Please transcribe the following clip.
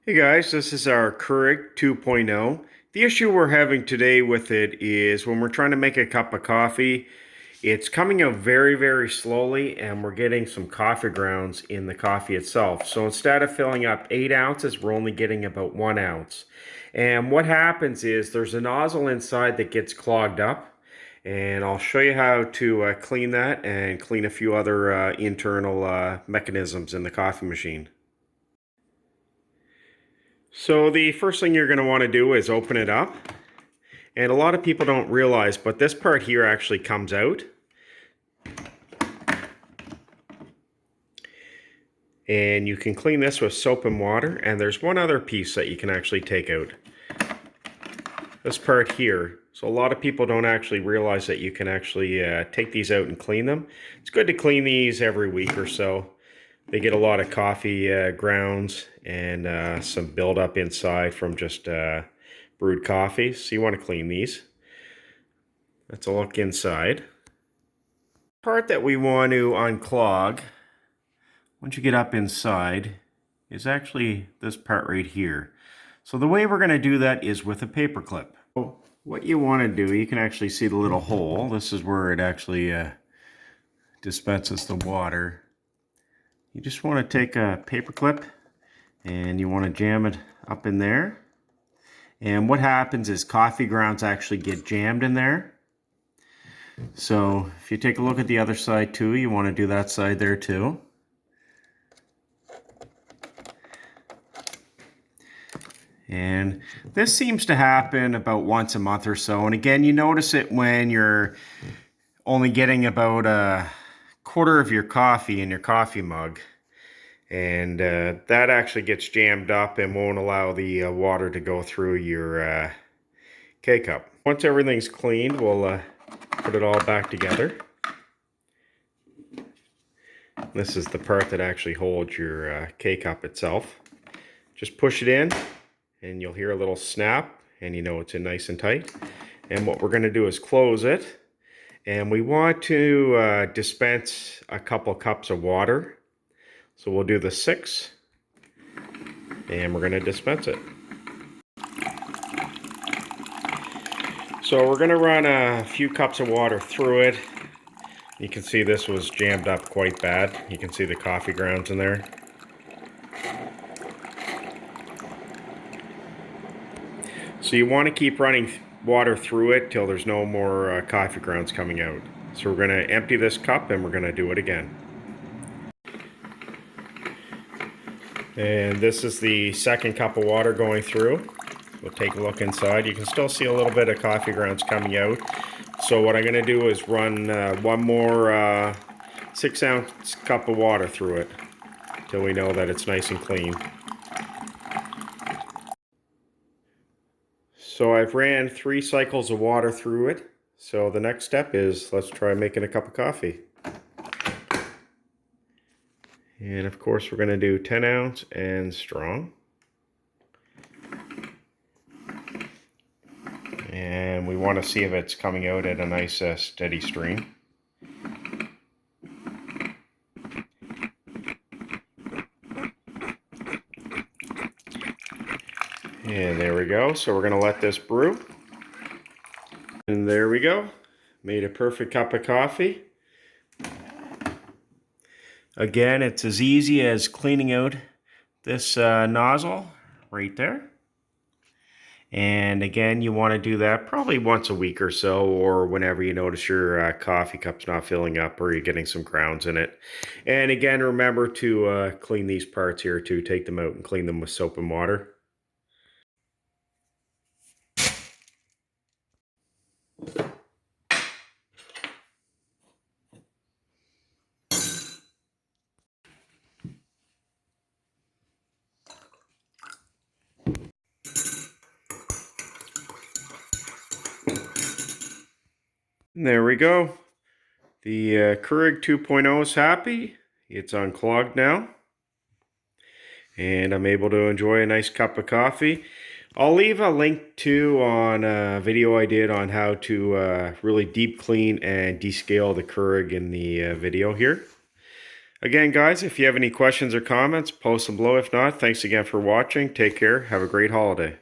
Hey guys, this is our Keurig 2.0. The issue we're having today with it is when we're trying to make a cup of coffee, it's coming out very, very slowly and we're getting some coffee grounds in the coffee itself. So instead of filling up 8 ounces, we're only getting about 1 ounce. And what happens is there's a nozzle inside that gets clogged up. And I'll show you how to clean that and clean a few other internal mechanisms in the coffee machine. So the first thing you're going to want to do is open it up. And a lot of people don't realize, but this part here actually comes out. And you can clean this with soap and water. And there's one other piece that you can actually take out. This part here. So a lot of people don't actually realize that you can actually take these out and clean them. It's good to clean these every week or so. They get a lot of coffee grounds and some buildup inside from just brewed coffee. So you want to clean these. Let's look inside. The part that we want to unclog, once you get up inside, is actually this part right here. So the way we're going to do that is with a paper clip. So what you want to do, you can actually see the little hole. This is where it actually dispenses the water. You just want to take a paper clip and you want to jam it up in there. And what happens is coffee grounds actually get jammed in there. So if you take a look at the other side too, you want to do that side there too. And this seems to happen about once a month or so. And again, you notice it when you're only getting about a quarter of your coffee in your coffee mug. And that actually gets jammed up and won't allow the water to go through your K-cup. Once everything's cleaned, we'll put it all back together. This is the part that actually holds your K-cup itself. Just push it in and you'll hear a little snap and you know it's in nice and tight. And what we're going to do is close it. And we want to dispense a couple cups of water. So we'll do the 6 and we're going to dispense it. So we're going to run a few cups of water through it. You can see this was jammed up quite bad. You can see the coffee grounds in there. So you want to keep running water through it till there's no more coffee grounds coming out. So we're going to empty this cup and we're going to do it again. And this is the second cup of water going through. We'll take a look inside. You can still see a little bit of coffee grounds coming out. So what I'm going to do is run one more 6-ounce cup of water through it till we know that it's nice and clean. So I've ran 3 cycles of water through it. So the next step is let's try making a cup of coffee. And of course we're going to do 10 ounce and strong. And we want to see if it's coming out at a nice steady stream. And there we go. So we're going to let this brew. And there we go. Made a perfect cup of coffee. Again, it's as easy as cleaning out this nozzle right there. And again, you want to do that probably once a week or so, or whenever you notice your coffee cup's not filling up or you're getting some grounds in it. And again, remember to clean these parts here too. Take them out and clean them with soap and water. There we go. The Keurig 2.0 is happy. It's unclogged now. And I'm able to enjoy a nice cup of coffee. I'll leave a link too on a video I did on how to really deep clean and descale the Keurig in the video here. Again, guys, if you have any questions or comments, post them below. If not, thanks again for watching. Take care. Have a great holiday.